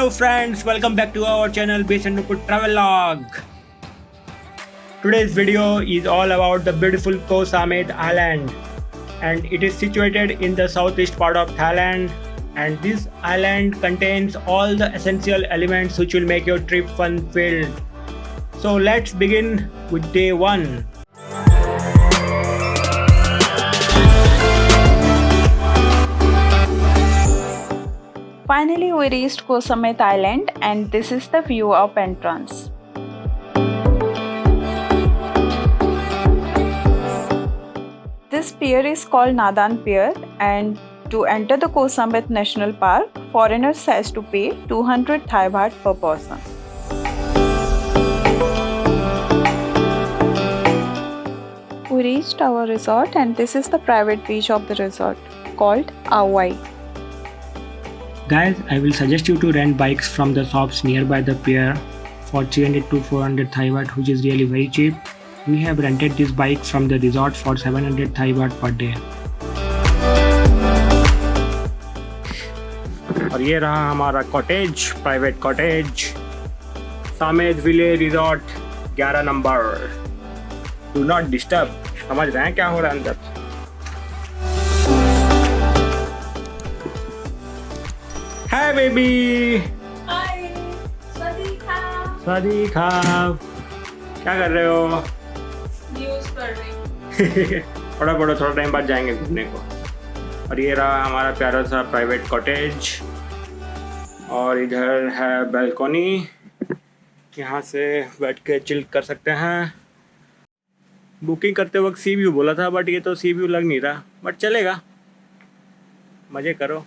Hello friends, welcome back to our channel bishandnupstravelog. Today's video is all about the beautiful Koh Samet Island, and it is situated in the southeast part of Thailand, and this island contains all the essential elements which will make your trip fun filled. So let's begin with day 1. Finally, we reached Koh Samet Island, and this is the view of entrance. This pier is called Nadan Pier, and to enter the Koh Samet National Park, foreigners has to pay 200 Thai baht per person. We reached our resort, and this is the private beach of the resort called aowai. Guys, I will suggest you to rent bikes from the shops nearby the pier for 300 to 400 Thai baht, which is really very cheap. We have rented this bike from the resort for 700 Thai baht per day. और ये रहा हमारा cottage, private cottage, सामेतविले resort 11 number. Do not disturb. समझ रहे हैं क्या हो रहा है अंदर? Hi baby. Hi. Swadika. क्या कर रहे हो? News पढ़ रही. पढ़ो थोड़ा टाइम बाद जाएंगे घूमने को. और ये रहा हमारा प्यारा सा प्राइवेट कॉटेज, और इधर है बैल्कनी, यहाँ से बैठ के चिल कर सकते हैं. बुकिंग करते वक्त सी व्यू बोला था, बट ये तो सी व्यू लग नहीं रहा, बट चलेगा, मज़े करो.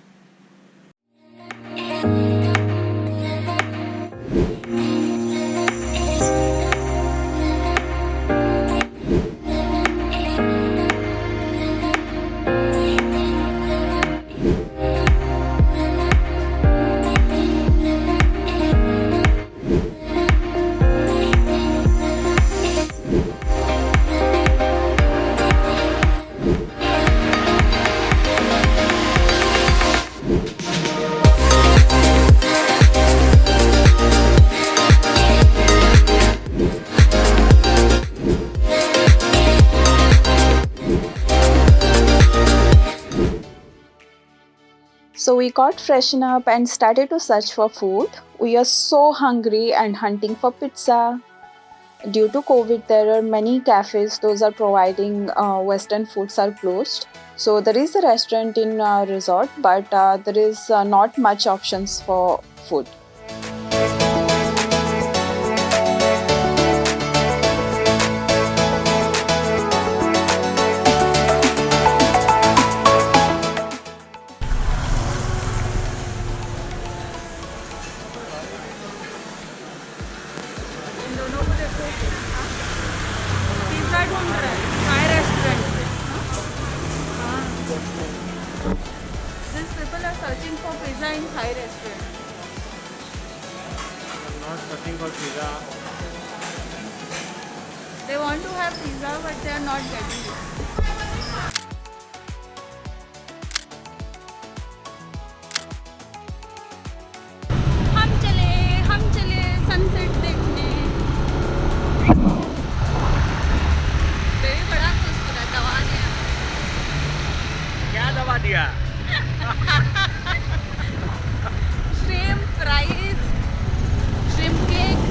So we got freshen up and started to search for food. We are so hungry and hunting for pizza. Due to COVID, there are many cafes those are providing Western foods are closed. So there is a restaurant in resort, but there is not much options for food. These people are searching for pizza in Thai restaurant. I'm not searching for pizza. They want to have pizza, but they are not getting it. हम चले sunset देखने. Baby बड़ा खूबसूरत दवा दिया. क्या दवा दिया? Shrimp rice, shrimp cake.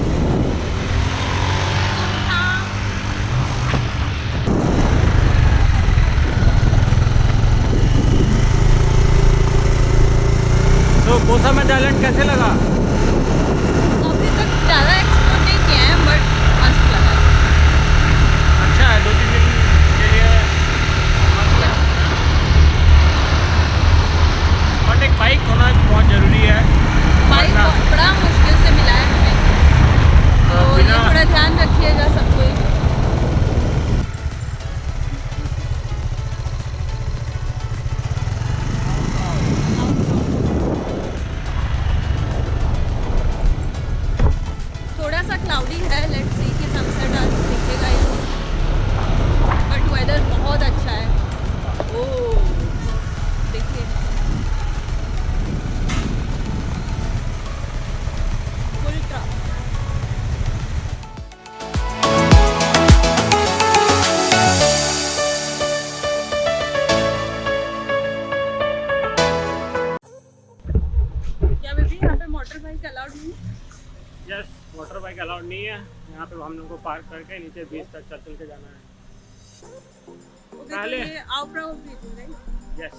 तो कोह सामेत आइलैंड कैसे लगा? अभी तक ज़्यादा एक्सप्लोर नहीं किया है, बट मस्त लगा. अच्छा है, 2-3 दिन के लिए मस्त है. बट एक बाइक होना बहुत ज़रूरी है. बाइक बड़ा मुश्किल से मिला है हमें, तो ये थोड़ा ध्यान रखिएगा सब कोई. थोड़ा सा क्लाउडी है, लेट्स सी कि सनसेट आज दिखेगा ही, बट वेदर बहुत अच्छा है. ओह देखिए. बाइक अलाउड नहीं? यस, वाटर बाइक अलाउड नहीं है यहाँ पे। हम लोग को पार्क करके नीचे बीच तक चल के जाना है। ओके, तो पहले- ये aoprao बीच है, राइट? यस,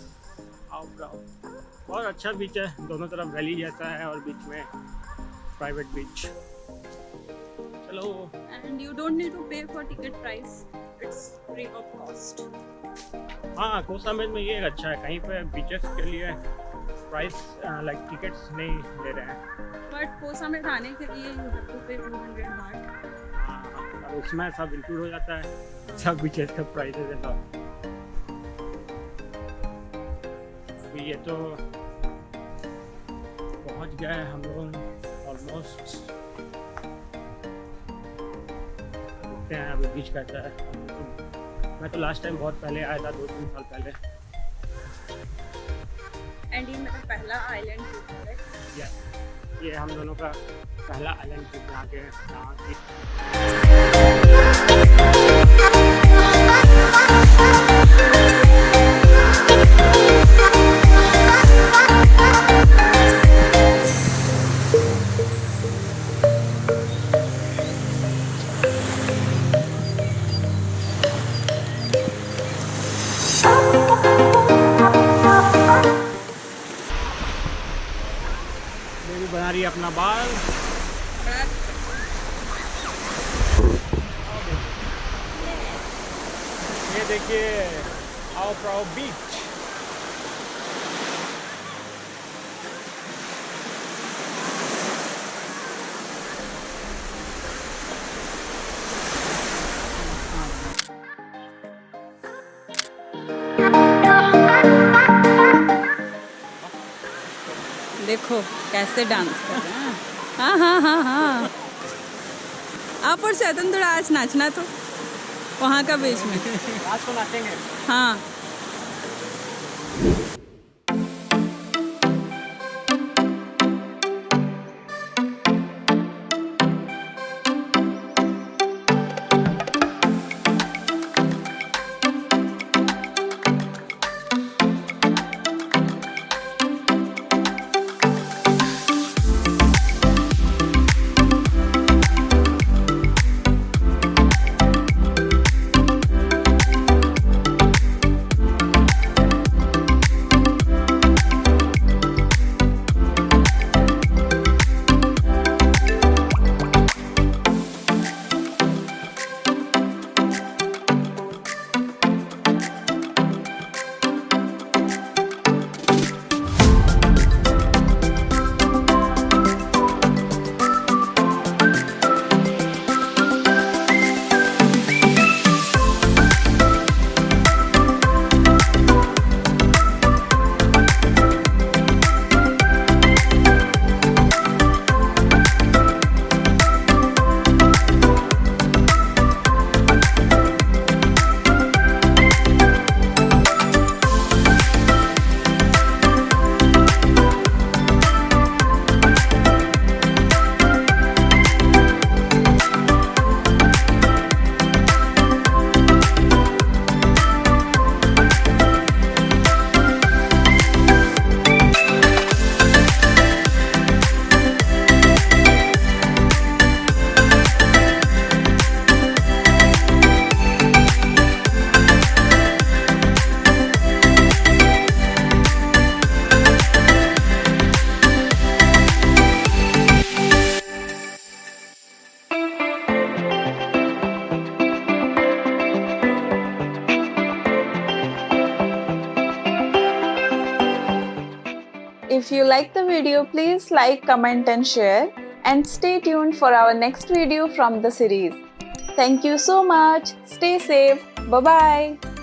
aoprao बहुत अच्छा बीच है, दोनों तरफ वैली जैसा है और बीच में प्राइवेट बीच। चलो। And you don't need to pay for ticket price. It's free of cost. हाँ, कोह सामेत में ये अच्छा है, कहीं पे बीचेस के लिए प्राइस लाइक टिकट्स नहीं ले रहे हैं। But Koh Samet आने के लिए you have to pay 200 baht. हाँ, और उसमें सब इंक्लूड हो जाता है, सब बीचेस का प्राइसेस है। तो अभी ये तो पहुँच गए हम लोग ऑलमोस्ट। देखते हैं अभी बीच कैसा है। मैं तो लास्ट टाइम बहुत पहले आया था, 2-3 साल पहले। And ये मेरा पहला आइलैंड ट्रिप है। ये हम दोनों का पहला आइलैंड ट्रिप यहाँ की। बेबी बना रही है अपना बाल। ये देखिए aoprao बीच। देखो कैसे डांस कर रहे हैं। हाँ हाँ हाँ हाँ, आप और चेतन थोड़ा आज नाचना तो वहाँ का बीच में। आज तो नाचेंगे। हाँ, If you like the video, please like, comment and share, and stay tuned for our next video from the series. Thank you so much. Stay safe. Bye-bye.